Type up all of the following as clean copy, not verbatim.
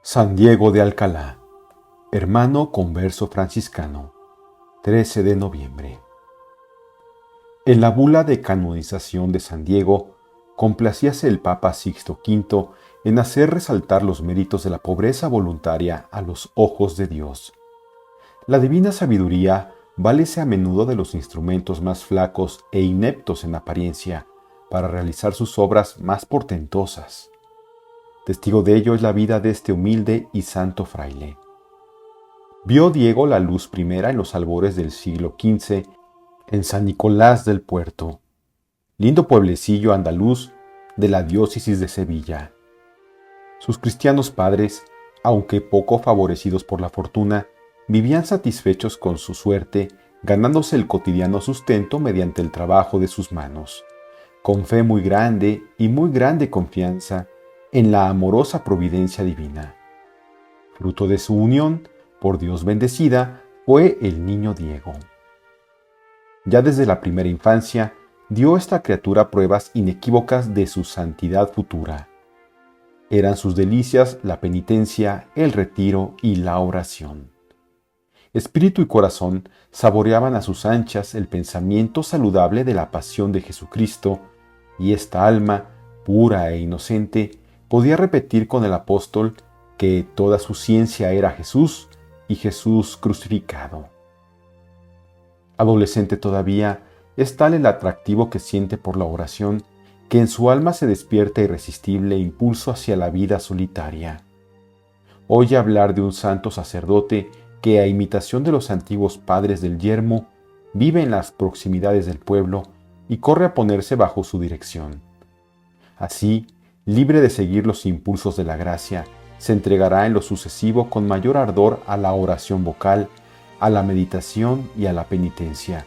San Diego de Alcalá, hermano converso franciscano, 13 de noviembre. En la bula de canonización de San Diego, complacíase el Papa Sixto V en hacer resaltar los méritos de la pobreza voluntaria a los ojos de Dios. La divina sabiduría válese a menudo de los instrumentos más flacos e ineptos en apariencia para realizar sus obras más portentosas. Testigo de ello es la vida de este humilde y santo fraile. Vio Diego la luz primera en los albores del siglo XV en San Nicolás del Puerto, lindo pueblecillo andaluz de la diócesis de Sevilla. Sus cristianos padres, aunque poco favorecidos por la fortuna, vivían satisfechos con su suerte, ganándose el cotidiano sustento mediante el trabajo de sus manos, con fe muy grande y muy grande confianza en la amorosa providencia divina. Fruto de su unión, por Dios bendecida, fue el niño Diego. Ya desde la primera infancia, dio esta criatura pruebas inequívocas de su santidad futura. Eran sus delicias la penitencia, el retiro y la oración. Espíritu y corazón saboreaban a sus anchas el pensamiento saludable de la pasión de Jesucristo, y esta alma, pura e inocente, podía repetir con el apóstol que toda su ciencia era Jesús y Jesús crucificado. Adolescente todavía, es tal el atractivo que siente por la oración que en su alma se despierta irresistible impulso hacia la vida solitaria. Oye hablar de un santo sacerdote que, a imitación de los antiguos padres del yermo, vive en las proximidades del pueblo y corre a ponerse bajo su dirección. Así, libre de seguir los impulsos de la gracia, se entregará en lo sucesivo con mayor ardor a la oración vocal, a la meditación y a la penitencia,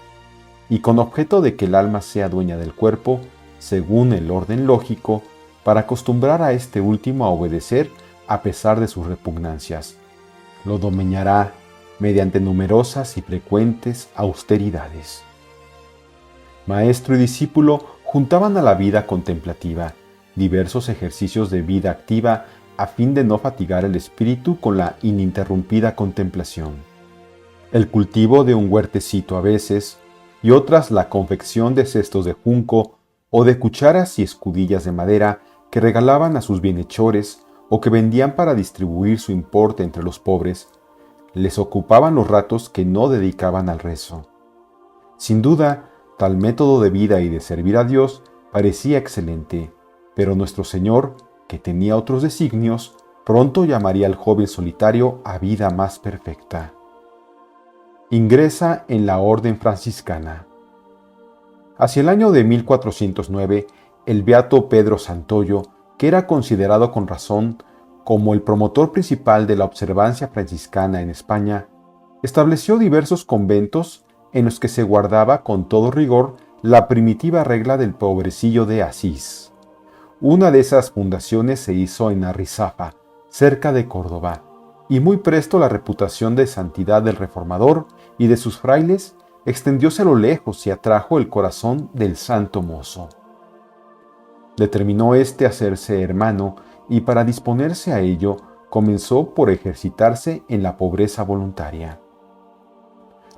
y con objeto de que el alma sea dueña del cuerpo, según el orden lógico, para acostumbrar a este último a obedecer a pesar de sus repugnancias. Lo domeñará mediante numerosas y frecuentes austeridades. Maestro y discípulo juntaban a la vida contemplativa diversos ejercicios de vida activa a fin de no fatigar el espíritu con la ininterrumpida contemplación. El cultivo de un huertecito a veces, y otras la confección de cestos de junco o de cucharas y escudillas de madera que regalaban a sus bienhechores o que vendían para distribuir su importe entre los pobres, les ocupaban los ratos que no dedicaban al rezo. Sin duda, tal método de vida y de servir a Dios parecía excelente, pero nuestro Señor, que tenía otros designios, pronto llamaría al joven solitario a vida más perfecta. Ingresa en la orden franciscana. Hacia el año de 1409, el beato Pedro Santoyo, que era considerado con razón como el promotor principal de la observancia franciscana en España, estableció diversos conventos en los que se guardaba con todo rigor la primitiva regla del pobrecillo de Asís. Una de esas fundaciones se hizo en Arrizafa, cerca de Córdoba, y muy presto la reputación de santidad del reformador y de sus frailes extendióse a lo lejos y atrajo el corazón del santo mozo. Determinó éste hacerse hermano y para disponerse a ello comenzó por ejercitarse en la pobreza voluntaria.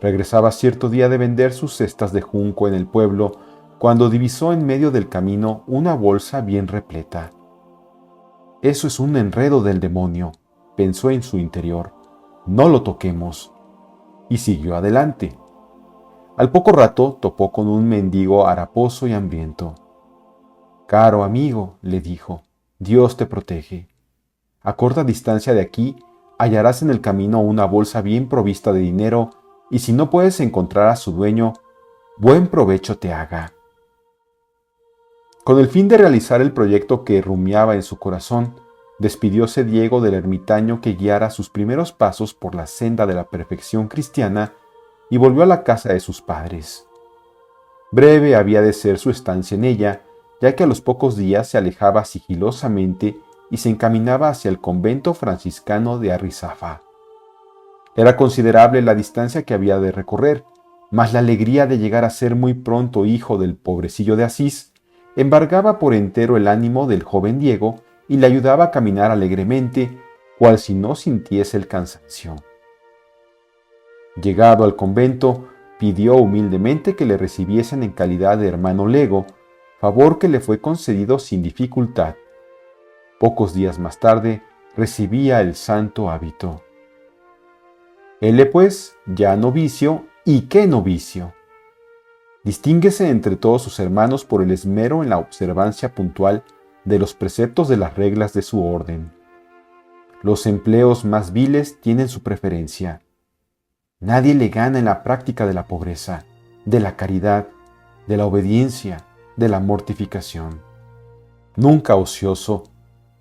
Regresaba cierto día de vender sus cestas de junco en el pueblo cuando divisó en medio del camino una bolsa bien repleta. «Eso es un enredo del demonio», pensó en su interior. «No lo toquemos». Y siguió adelante. Al poco rato topó con un mendigo haraposo y hambriento. «Caro amigo», le dijo, «Dios te protege. A corta distancia de aquí hallarás en el camino una bolsa bien provista de dinero, y si no puedes encontrar a su dueño, buen provecho te haga». Con el fin de realizar el proyecto que rumiaba en su corazón, despidióse Diego del ermitaño que guiara sus primeros pasos por la senda de la perfección cristiana y volvió a la casa de sus padres. Breve había de ser su estancia en ella, ya que a los pocos días se alejaba sigilosamente y se encaminaba hacia el convento franciscano de Arrizafa. Era considerable la distancia que había de recorrer, mas la alegría de llegar a ser muy pronto hijo del pobrecillo de Asís embargaba por entero el ánimo del joven Diego y le ayudaba a caminar alegremente cual si no sintiese el cansancio. Llegado al convento, pidió humildemente que le recibiesen en calidad de hermano lego, favor que le fue concedido sin dificultad. Pocos días más tarde, recibía el santo hábito. Él, pues, ya novicio, ¿y qué novicio? Distínguese entre todos sus hermanos por el esmero en la observancia puntual de los preceptos de las reglas de su orden. Los empleos más viles tienen su preferencia. Nadie le gana en la práctica de la pobreza, de la caridad, de la obediencia, de la mortificación. Nunca ocioso,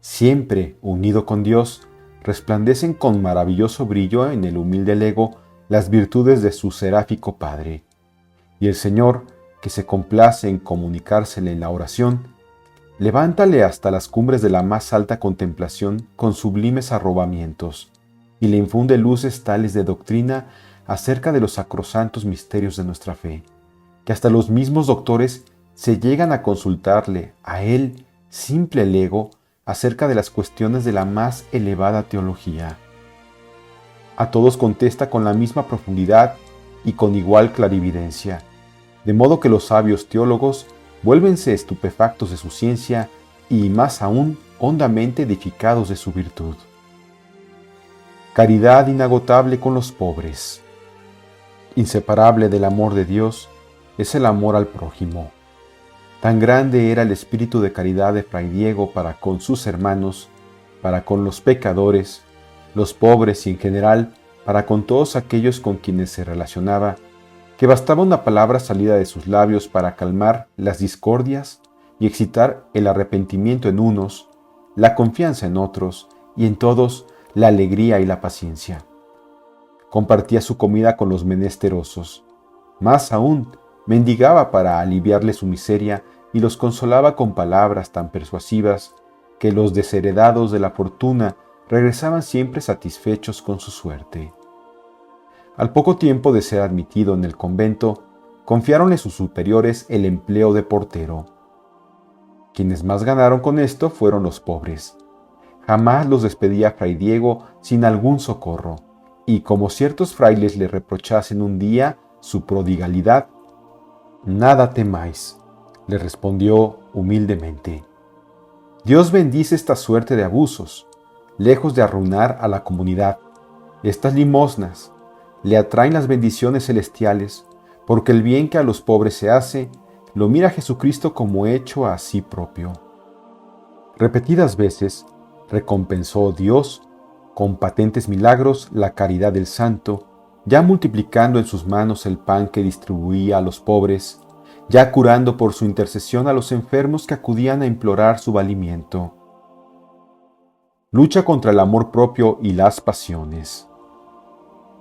siempre unido con Dios, resplandecen con maravilloso brillo en el humilde lego las virtudes de su seráfico Padre. Y el Señor, que se complace en comunicársele en la oración, levántale hasta las cumbres de la más alta contemplación con sublimes arrobamientos, y le infunde luces tales de doctrina acerca de los sacrosantos misterios de nuestra fe, que hasta los mismos doctores se llegan a consultarle a él, simple lego, acerca de las cuestiones de la más elevada teología. A todos contesta con la misma profundidad y con igual clarividencia, de modo que los sabios teólogos vuélvense estupefactos de su ciencia y más aún hondamente edificados de su virtud. Caridad inagotable con los pobres. Inseparable del amor de Dios es el amor al prójimo. Tan grande era el espíritu de caridad de Fray Diego para con sus hermanos, para con los pecadores, los pobres y en general para con todos aquellos con quienes se relacionaba, que bastaba una palabra salida de sus labios para calmar las discordias y excitar el arrepentimiento en unos, la confianza en otros y en todos la alegría y la paciencia. Compartía su comida con los menesterosos. Más aún, mendigaba para aliviarle su miseria y los consolaba con palabras tan persuasivas que los desheredados de la fortuna regresaban siempre satisfechos con su suerte. Al poco tiempo de ser admitido en el convento, confiáronle sus superiores el empleo de portero. Quienes más ganaron con esto fueron los pobres. Jamás los despedía Fray Diego sin algún socorro, y como ciertos frailes le reprochasen un día su prodigalidad, «Nada temáis», le respondió humildemente. «Dios bendice esta suerte de abusos, lejos de arruinar a la comunidad. Estas limosnas le atraen las bendiciones celestiales, porque el bien que a los pobres se hace, lo mira Jesucristo como hecho a sí propio». Repetidas veces recompensó Dios con patentes milagros la caridad del santo, ya multiplicando en sus manos el pan que distribuía a los pobres, ya curando por su intercesión a los enfermos que acudían a implorar su valimiento. Lucha contra el amor propio y las pasiones.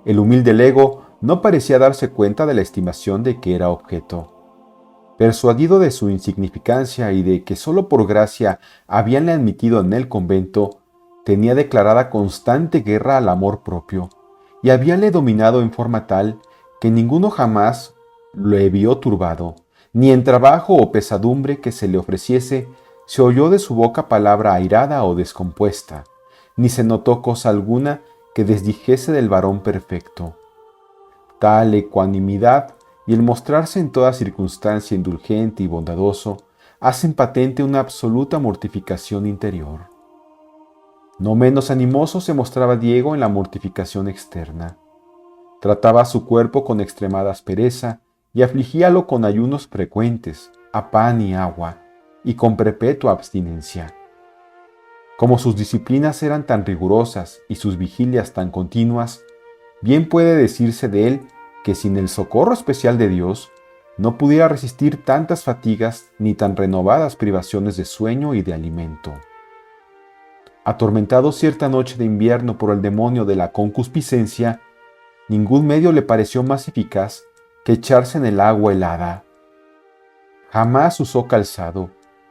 El humilde lego no parecía darse cuenta de la estimación de que era objeto. Persuadido de su insignificancia y de que sólo por gracia habíanle admitido en el convento, tenía declarada constante guerra al amor propio, y habíale dominado en forma tal que ninguno jamás le vio turbado, ni en trabajo o pesadumbre que se le ofreciese se oyó de su boca palabra airada o descompuesta, ni se notó cosa alguna que desdijese del varón perfecto. Tal ecuanimidad y el mostrarse en toda circunstancia indulgente y bondadoso hacen patente una absoluta mortificación interior. No menos animoso se mostraba Diego en la mortificación externa. Trataba a su cuerpo con extremada aspereza y afligíalo con ayunos frecuentes, a pan y agua, y con perpetua abstinencia. Como sus disciplinas eran tan rigurosas y sus vigilias tan continuas, bien puede decirse de él que sin el socorro especial de Dios, no pudiera resistir tantas fatigas ni tan renovadas privaciones de sueño y de alimento. Atormentado cierta noche de invierno por el demonio de la concupiscencia, ningún medio le pareció más eficaz que echarse en el agua helada. Jamás usó calzado,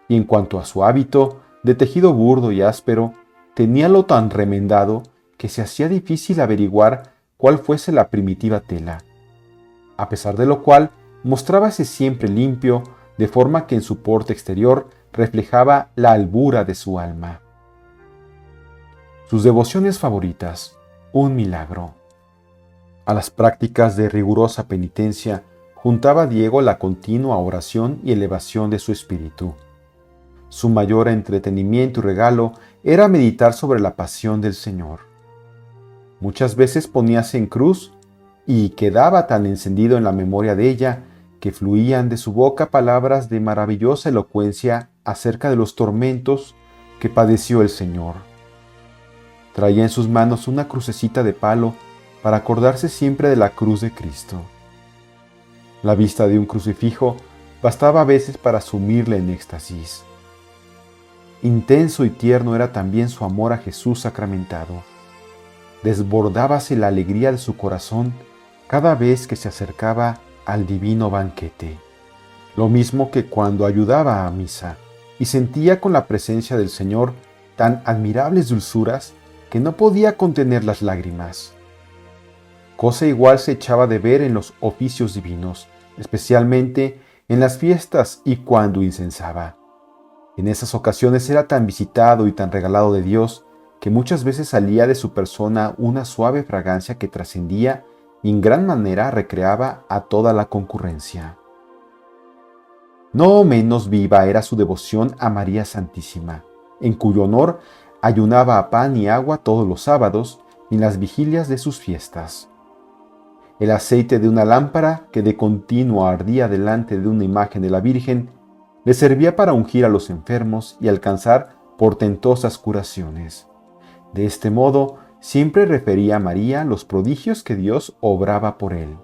y en cuanto a su hábito, de tejido burdo y áspero, teníalo tan remendado que se hacía difícil averiguar cuál fuese la primitiva tela. A pesar de lo cual, mostrábase siempre limpio, de forma que en su porte exterior reflejaba la albura de su alma. Sus devociones favoritas, un milagro. A las prácticas de rigurosa penitencia juntaba Diego la continua oración y elevación de su espíritu. Su mayor entretenimiento y regalo era meditar sobre la pasión del Señor. Muchas veces poníase en cruz y quedaba tan encendido en la memoria de ella que fluían de su boca palabras de maravillosa elocuencia acerca de los tormentos que padeció el Señor. Traía en sus manos una crucecita de palo para acordarse siempre de la cruz de Cristo. La vista de un crucifijo bastaba a veces para sumirle en éxtasis. Intenso y tierno era también su amor a Jesús sacramentado. Desbordábase la alegría de su corazón cada vez que se acercaba al divino banquete. Lo mismo que cuando ayudaba a misa y sentía con la presencia del Señor tan admirables dulzuras que no podía contener las lágrimas. Cosa igual se echaba de ver en los oficios divinos, especialmente en las fiestas y cuando incensaba. En esas ocasiones era tan visitado y tan regalado de Dios que muchas veces salía de su persona una suave fragancia que trascendía y en gran manera recreaba a toda la concurrencia. No menos viva era su devoción a María Santísima, en cuyo honor ayunaba a pan y agua todos los sábados y en las vigilias de sus fiestas. El aceite de una lámpara que de continuo ardía delante de una imagen de la Virgen le servía para ungir a los enfermos y alcanzar portentosas curaciones. De este modo, siempre refería a María los prodigios que Dios obraba por él.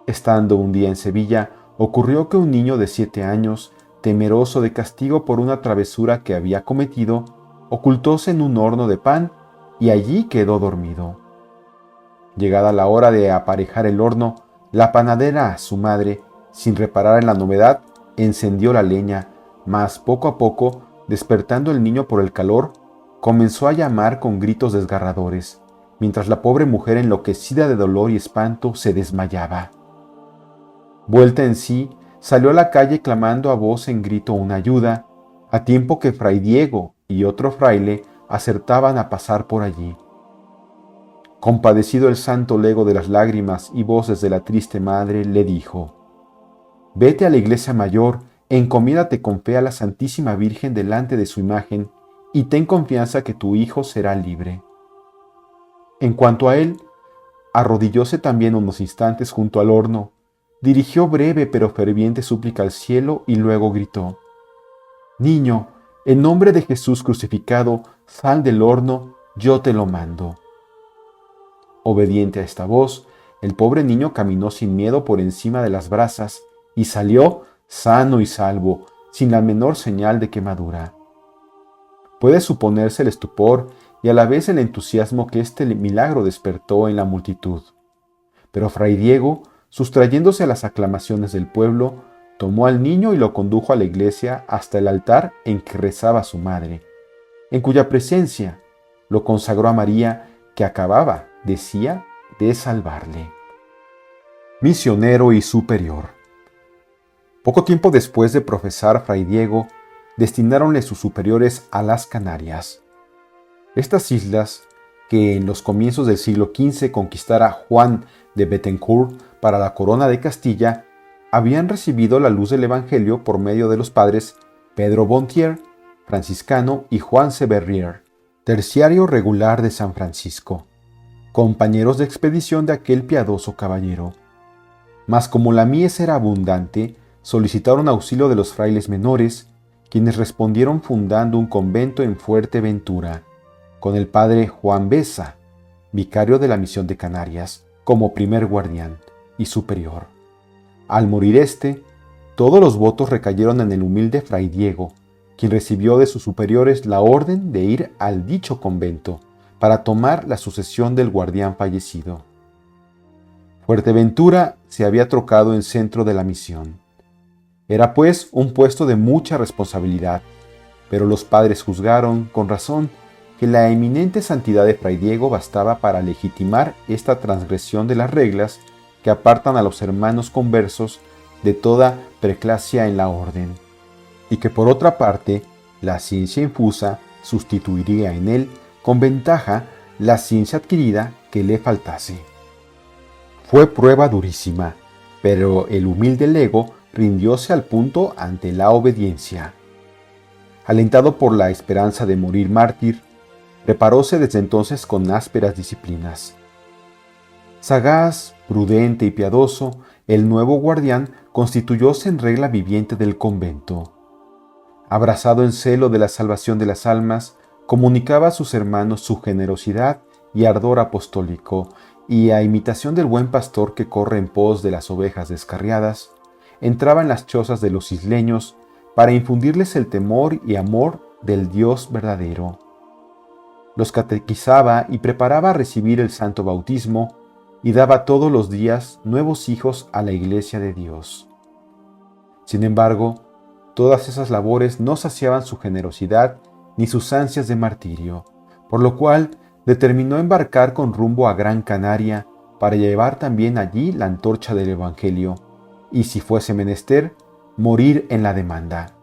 Estando un día en Sevilla, ocurrió que un niño de 7 años, temeroso de castigo por una travesura que había cometido, ocultóse en un horno de pan y allí quedó dormido. Llegada la hora de aparejar el horno, la panadera, su madre, sin reparar en la novedad, encendió la leña, mas poco a poco, despertando el niño por el calor, comenzó a llamar con gritos desgarradores, mientras la pobre mujer enloquecida de dolor y espanto se desmayaba. Vuelta en sí, salió a la calle clamando a voz en grito una ayuda, a tiempo que Fray Diego y otro fraile acertaban a pasar por allí. Compadecido el santo lego de las lágrimas y voces de la triste madre, le dijo: «Vete a la iglesia mayor, encomiéndate con fe a la Santísima Virgen delante de su imagen, y ten confianza que tu hijo será libre». En cuanto a él, arrodillóse también unos instantes junto al horno, dirigió breve pero ferviente súplica al cielo y luego gritó: «Niño, en nombre de Jesús crucificado, sal del horno, yo te lo mando». Obediente a esta voz, el pobre niño caminó sin miedo por encima de las brasas y salió sano y salvo, sin la menor señal de quemadura. Puede suponerse el estupor y a la vez el entusiasmo que este milagro despertó en la multitud. Pero Fray Diego, sustrayéndose a las aclamaciones del pueblo, tomó al niño y lo condujo a la iglesia hasta el altar en que rezaba su madre, en cuya presencia lo consagró a María, que acababa, decía, de salvarle. Misionero y superior. Poco tiempo después de profesar Fray Diego, destináronle sus superiores a las Canarias. Estas islas, que en los comienzos del siglo XV conquistara Juan de Bettencourt para la corona de Castilla, habían recibido la luz del Evangelio por medio de los padres Pedro Bontier, franciscano, y Juan Severrier, terciario regular de San Francisco, compañeros de expedición de aquel piadoso caballero. Mas como la mies era abundante, solicitaron auxilio de los frailes menores, quienes respondieron fundando un convento en Fuerteventura, con el padre Juan Besa, vicario de la misión de Canarias, como primer guardián y superior. Al morir éste, todos los votos recayeron en el humilde Fray Diego, quien recibió de sus superiores la orden de ir al dicho convento para tomar la sucesión del guardián fallecido. Fuerteventura se había trocado en centro de la misión. Era pues un puesto de mucha responsabilidad, pero los padres juzgaron, con razón, que la eminente santidad de Fray Diego bastaba para legitimar esta transgresión de las reglas que apartan a los hermanos conversos de toda preclasia en la orden, y que por otra parte, la ciencia infusa sustituiría en él con ventaja la ciencia adquirida que le faltase. Fue prueba durísima, pero el humilde lego rindióse al punto ante la obediencia. Alentado por la esperanza de morir mártir, preparóse desde entonces con ásperas disciplinas. Sagaz, prudente y piadoso, el nuevo guardián constituyóse en regla viviente del convento. Abrazado en celo de la salvación de las almas, comunicaba a sus hermanos su generosidad y ardor apostólico, y a imitación del buen pastor que corre en pos de las ovejas descarriadas, entraba en las chozas de los isleños para infundirles el temor y amor del Dios verdadero. Los catequizaba y preparaba a recibir el santo bautismo, y daba todos los días nuevos hijos a la Iglesia de Dios. Sin embargo, todas esas labores no saciaban su generosidad ni sus ansias de martirio, por lo cual determinó embarcar con rumbo a Gran Canaria para llevar también allí la antorcha del Evangelio, y si fuese menester, morir en la demanda.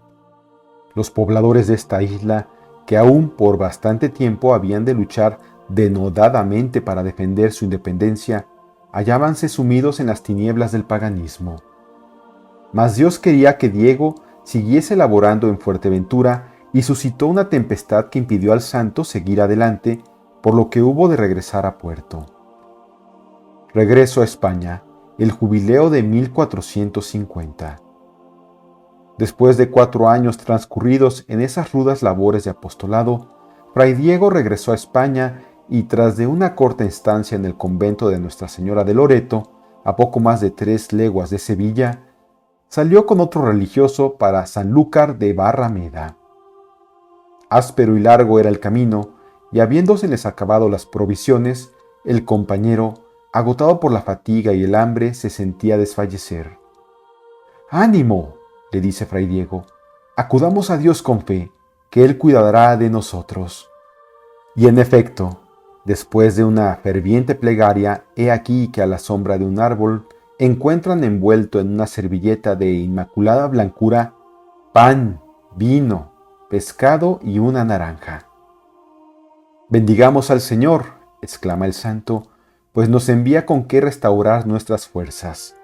Los pobladores de esta isla, que aún por bastante tiempo habían de luchar denodadamente para defender su independencia, hallábanse sumidos en las tinieblas del paganismo. Mas Dios quería que Diego siguiese laborando en Fuerteventura y suscitó una tempestad que impidió al santo seguir adelante, por lo que hubo de regresar a puerto. Regreso a España, el jubileo de 1450. Después de 4 años transcurridos en esas rudas labores de apostolado, Fray Diego regresó a España y tras de una corta estancia en el convento de Nuestra Señora de Loreto, a poco más de 3 leguas de Sevilla, salió con otro religioso para Sanlúcar de Barrameda. Áspero y largo era el camino, y habiéndoseles acabado las provisiones, el compañero, agotado por la fatiga y el hambre, se sentía desfallecer. «¡Ánimo!», le dice Fray Diego, «acudamos a Dios con fe, que Él cuidará de nosotros». Y en efecto, después de una ferviente plegaria, he aquí que a la sombra de un árbol encuentran envuelto en una servilleta de inmaculada blancura pan, vino, pescado y una naranja. «Bendigamos al Señor», exclama el santo, «pues nos envía con qué restaurar nuestras fuerzas».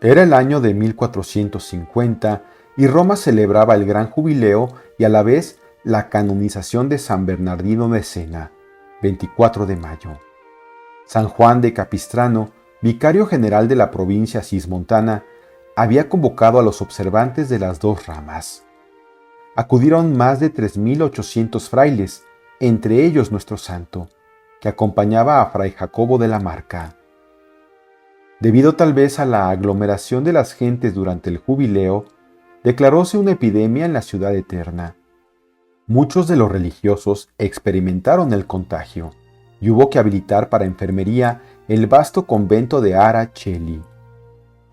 Era el año de 1450 y Roma celebraba el gran jubileo y a la vez la canonización de San Bernardino de Siena, 24 de mayo. San Juan de Capistrano, vicario general de la provincia cismontana, había convocado a los observantes de las 2 ramas. Acudieron más de 3.800 frailes, entre ellos nuestro santo, que acompañaba a Fray Jacobo de la Marca. Debido tal vez a la aglomeración de las gentes durante el jubileo, declaróse una epidemia en la ciudad eterna. Muchos de los religiosos experimentaron el contagio y hubo que habilitar para enfermería el vasto convento de Ara Cheli.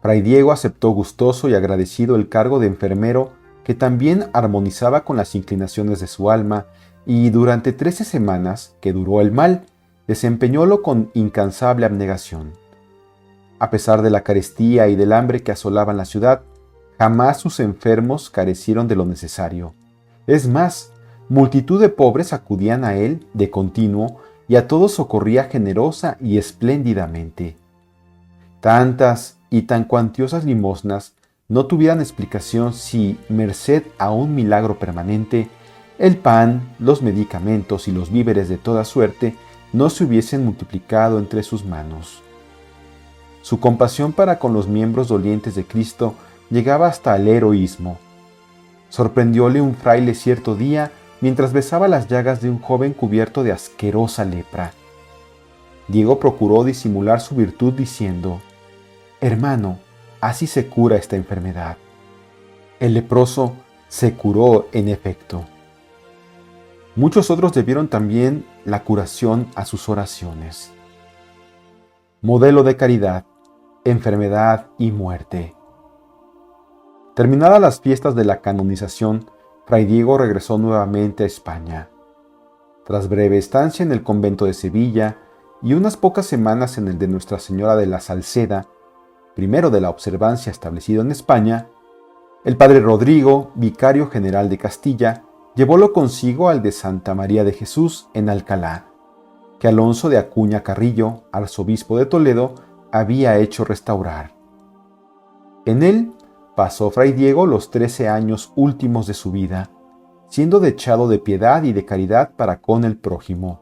Fray Diego aceptó gustoso y agradecido el cargo de enfermero que también armonizaba con las inclinaciones de su alma y durante 13 semanas que duró el mal, desempeñólo con incansable abnegación. A pesar de la carestía y del hambre que asolaban la ciudad, jamás sus enfermos carecieron de lo necesario. Es más, multitud de pobres acudían a él de continuo y a todos socorría generosa y espléndidamente. Tantas y tan cuantiosas limosnas no tuvieran explicación si, merced a un milagro permanente, el pan, los medicamentos y los víveres de toda suerte no se hubiesen multiplicado entre sus manos. Su compasión para con los miembros dolientes de Cristo llegaba hasta el heroísmo. Sorprendióle un fraile cierto día mientras besaba las llagas de un joven cubierto de asquerosa lepra. Diego procuró disimular su virtud diciendo: «Hermano, así se cura esta enfermedad». El leproso se curó en efecto. Muchos otros debieron también la curación a sus oraciones. Modelo de caridad, enfermedad y muerte. Terminadas las fiestas de la canonización, Fray Diego regresó nuevamente a España. Tras breve estancia en el convento de Sevilla y unas pocas semanas en el de Nuestra Señora de la Salceda, primero de la observancia establecido en España, el padre Rodrigo, vicario general de Castilla, Llevólo consigo al de Santa María de Jesús en Alcalá, que Alonso de Acuña Carrillo, arzobispo de Toledo, había hecho restaurar. En él pasó Fray Diego los 13 años últimos de su vida, siendo dechado de piedad y de caridad para con el prójimo.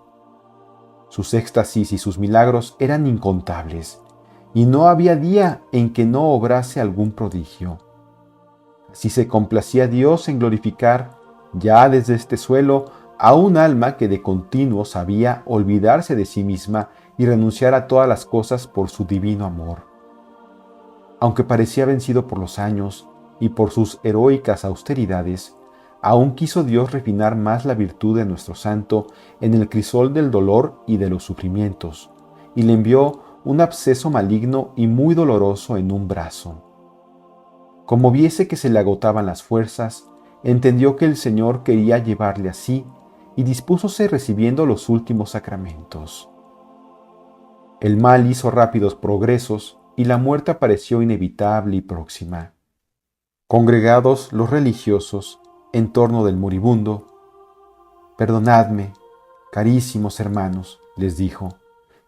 Sus éxtasis y sus milagros eran incontables, y no había día en que no obrase algún prodigio. Así se complacía Dios en glorificar, ya desde este suelo, a un alma que de continuo sabía olvidarse de sí misma y renunciar a todas las cosas por su divino amor. Aunque parecía vencido por los años y por sus heroicas austeridades, aún quiso Dios refinar más la virtud de nuestro santo en el crisol del dolor y de los sufrimientos, y le envió un absceso maligno y muy doloroso en un brazo. Como viese que se le agotaban las fuerzas, entendió que el Señor quería llevarle así y dispúsose recibiendo los últimos sacramentos. El mal hizo rápidos progresos y la muerte apareció inevitable y próxima. Congregados los religiosos en torno del moribundo, «Perdonadme, carísimos hermanos», les dijo,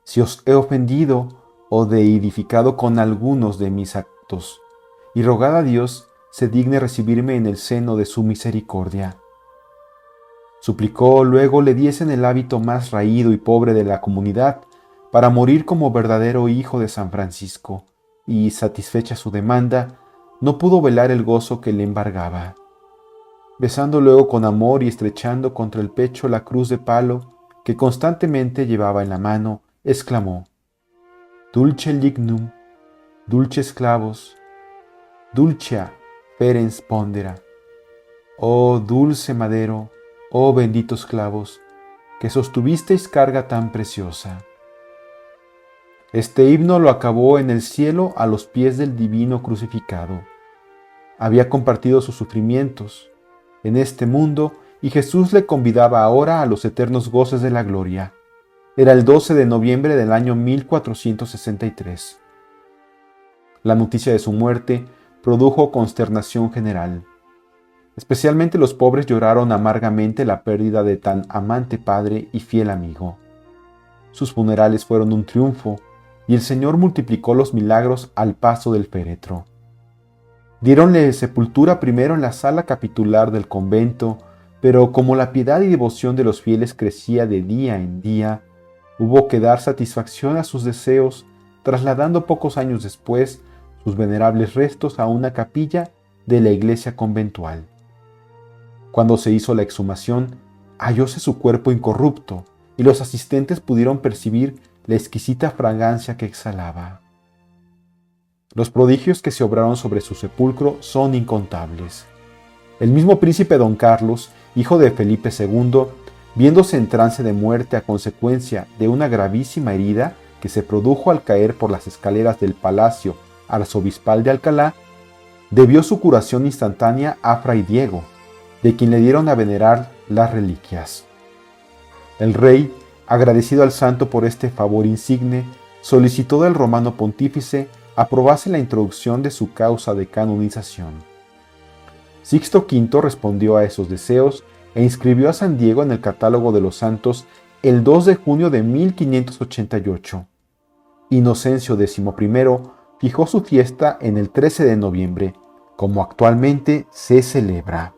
«si os he ofendido o deedificado con algunos de mis actos, y rogad a Dios se digne recibirme en el seno de su misericordia». Suplicó luego le diesen el hábito más raído y pobre de la comunidad para morir como verdadero hijo de San Francisco, y, satisfecha su demanda, no pudo velar el gozo que le embargaba. Besando luego con amor y estrechando contra el pecho la cruz de palo que constantemente llevaba en la mano, exclamó: «Dulce lignum, dulces clavos, dulcia ferens pondera». Oh dulce madero, oh benditos clavos, que sostuvisteis carga tan preciosa. Este himno lo acabó en el cielo a los pies del divino crucificado. Había compartido sus sufrimientos en este mundo y Jesús le convidaba ahora a los eternos goces de la gloria. Era el 12 de noviembre del año 1463. La noticia de su muerte produjo consternación general. Especialmente los pobres lloraron amargamente la pérdida de tan amante padre y fiel amigo. Sus funerales fueron un triunfo, y el Señor multiplicó los milagros al paso del féretro. Diéronle sepultura primero en la sala capitular del convento, pero como la piedad y devoción de los fieles crecía de día en día, hubo que dar satisfacción a sus deseos, trasladando pocos años después sus venerables restos a una capilla de la iglesia conventual. Cuando se hizo la exhumación, hallóse su cuerpo incorrupto, y los asistentes pudieron percibir la exquisita fragancia que exhalaba. Los prodigios que se obraron sobre su sepulcro son incontables. El mismo príncipe don Carlos, hijo de Felipe II, viéndose en trance de muerte a consecuencia de una gravísima herida que se produjo al caer por las escaleras del Palacio Arzobispal de Alcalá, debió su curación instantánea a Fray Diego, de quien le dieron a venerar las reliquias. El rey, agradecido al santo por este favor insigne, solicitó del romano pontífice aprobase la introducción de su causa de canonización. Sixto V respondió a esos deseos e inscribió a San Diego en el catálogo de los santos el 2 de junio de 1588. Inocencio XI fijó su fiesta en el 13 de noviembre, como actualmente se celebra.